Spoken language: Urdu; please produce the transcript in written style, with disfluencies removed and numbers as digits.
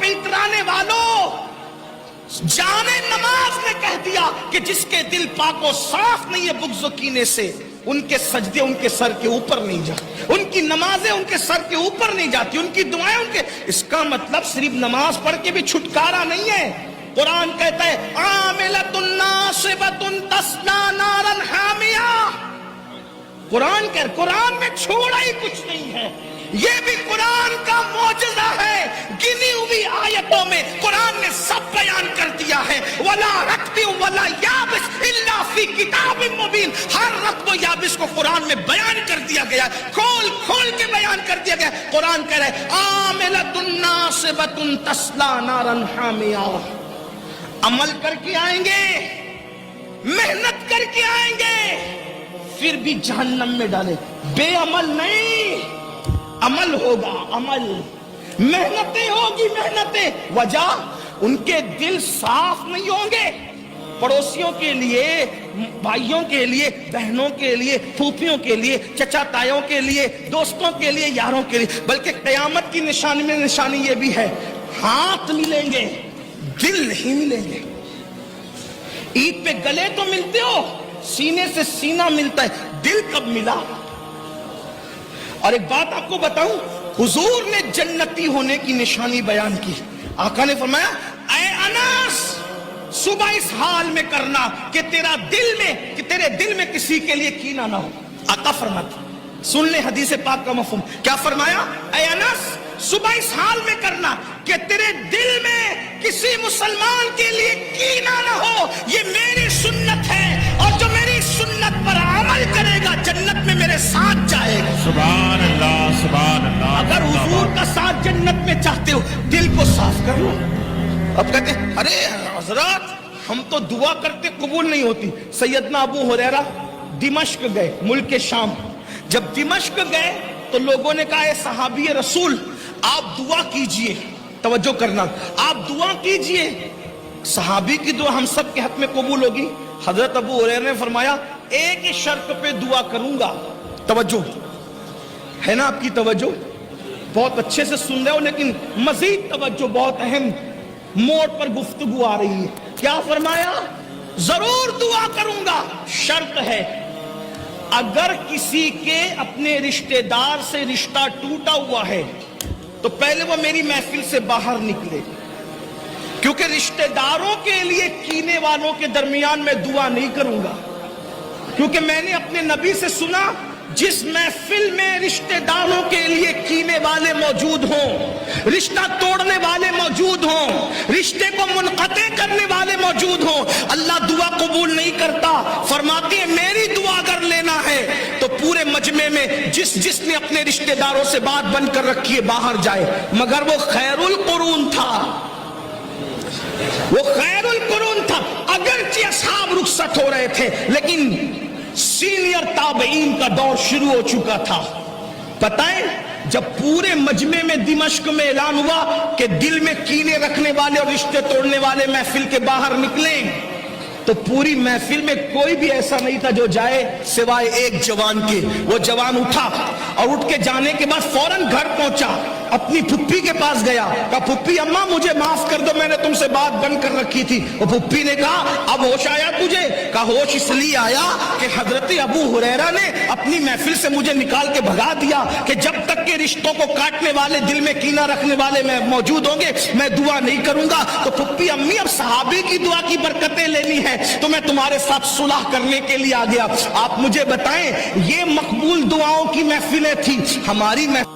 پہ اترانے والوں، جانے نماز نے کہہ دیا کہ جس کے دل پاک و صاف نہیں ہے بغض و کینے سے، ان کے سجدے ان کے سر کے اوپر نہیں جاتے، ان کی نمازیں ان کے سر کے اوپر نہیں جاتی، ان کی دعائیں ان کے. اس کا مطلب صرف نماز پڑھ کے بھی چھٹکارا نہیں ہے. قرآن کہتا ہے عاملۃ ناصبۃ تصلی نارا حامیہ. قرآن میں چھوڑا ہی کچھ نہیں ہے. یہ بھی قرآن کا معجزہ ہے. گنی ہوئی آیتوں میں قرآن نے سب بیان کر دیا ہے. ولا رطب ولا یابس الا فی کتاب مبین. ہر رطب و یابس کو قرآن میں بیان کر دیا گیا، کھول کے بیان کر دیا گیا. قرآن کہہ رہا ہے عاملۃ ناصبۃ تصلی نارا حامیہ. عمل کر کے آئیں گے، محنت کر کے آئیں گے، پھر بھی جہنم میں ڈالے. بے عمل نہیں، عمل ہوگا، عمل، محنتیں ہوگی، محنتیں. وجہ ان کے دل صاف نہیں ہوں گے. پڑوسیوں کے لیے، بھائیوں کے لیے، بہنوں کے لیے، پھوپھیوں کے لیے، چچا تایوں کے لیے، دوستوں کے لیے، یاروں کے لیے. بلکہ قیامت کی نشانی میں نشانی یہ بھی ہے، ہاتھ ملیں گے، دل نہیں ملیں گے. عید پہ گلے تو ملتے ہو، سینے سے سینہ ملتا ہے، دل کب ملا؟ اور ایک بات آپ کو بتاؤں، حضور نے جنتی ہونے کی نشانی بیان کی. آقا نے فرمایا اے انس، صبح اس حال میں کرنا کہ تیرے دل میں کسی کے لیے کینہ نہ ہو. آقا فرماتے، سن لیں حدیث پاک کا مفہوم. کیا فرمایا؟ اے انس، صبح اس حال میں کرنا کہ تیرے دل میں کسی مسلمان کے لیے کینہ نہ ہو. یہ میری سنت ہے، اور جو میری سنت پر عمل کرے گا جنت میں میرے ساتھ جائے گا. سبحان اللہ، سبحان اللہ. اگر حضور کا ساتھ جنت میں چاہتے ہو، دل کو صاف کر لو. اب کہتے ہیں ارے حضرات ہم تو دعا کرتے قبول نہیں ہوتی. سیدنا ابو ہریرہ دمشق گئے، ملک شام. جب دمشق گئے تو لوگوں نے کہا اے صحابی رسول آپ دعا کیجئے. توجہ کرنا، آپ دعا کیجئے، صحابی کی دعا ہم سب کے حق میں قبول ہوگی. حضرت ابو ہریرہ نے فرمایا ایک ہی شرط پہ دعا کروں گا. توجہ ہے نا آپ کی توجہ؟ بہت اچھے سے سن رہے ہو، لیکن مزید توجہ، بہت اہم موڑ پر گفتگو آ رہی ہے. کیا فرمایا؟ ضرور دعا کروں گا، شرط ہے اگر کسی کے اپنے رشتہ دار سے رشتہ ٹوٹا ہوا ہے تو پہلے وہ میری محفل سے باہر نکلے. کیونکہ رشتہ داروں کے لیے کینے والوں کے درمیان میں دعا نہیں کروں گا. کیونکہ میں نے اپنے نبی سے سنا جس محفل میں رشتہ داروں کے لیے کینے والے موجود ہوں، رشتہ توڑنے والے موجود ہوں، رشتے کو منقطع کرنے والے موجود ہوں، اللہ دعا قبول نہیں کرتا. فرماتے ہیں میری دعا اگر لینا ہے تو پورے مجمع میں جس نے اپنے رشتہ داروں سے بات بند کر رکھی ہے باہر جائے. مگر وہ خیر القرون تھا، وہ خیر القرون تھا. اگرچہ اصحاب رخصت ہو رہے تھے لیکن سینئر تابعین کا دور شروع ہو چکا تھا. پتہ ہے جب پورے مجمع میں دمشق میں اعلان ہوا کہ دل میں کینے رکھنے والے اور رشتے توڑنے والے محفل کے باہر نکلیں، تو پوری محفل میں کوئی بھی ایسا نہیں تھا جو جائے سوائے ایک جوان کے. وہ جوان اٹھا اور اٹھ کے جانے کے بعد فوراً گھر پہنچا، اپنی پھپھی کے پاس گیا. کہا پھپھی اماں مجھے معاف کر دو، میں نے تم سے بات بند کر رکھی تھی. وہ پھپھی نے کہا اب ہوش آیا تجھے؟ کہا ہوش اس لیے آیا کہ حضرت ابو ہریرہ نے اپنی محفل سے مجھے نکال کے بھگا دیا کہ جب تک کہ رشتوں کو کاٹنے والے، دل میں کینہ رکھنے والے میں موجود ہوں گے میں دعا نہیں کروں گا. تو پھپھی امی اب صحابی کی دعا کی برکتیں لینی ہے تو میں تمہارے ساتھ صلح کرنے کے لیے آ گیا. آپ مجھے بتائیں یہ مقبول دعاؤں کی محفلیں تھی، ہماری محفل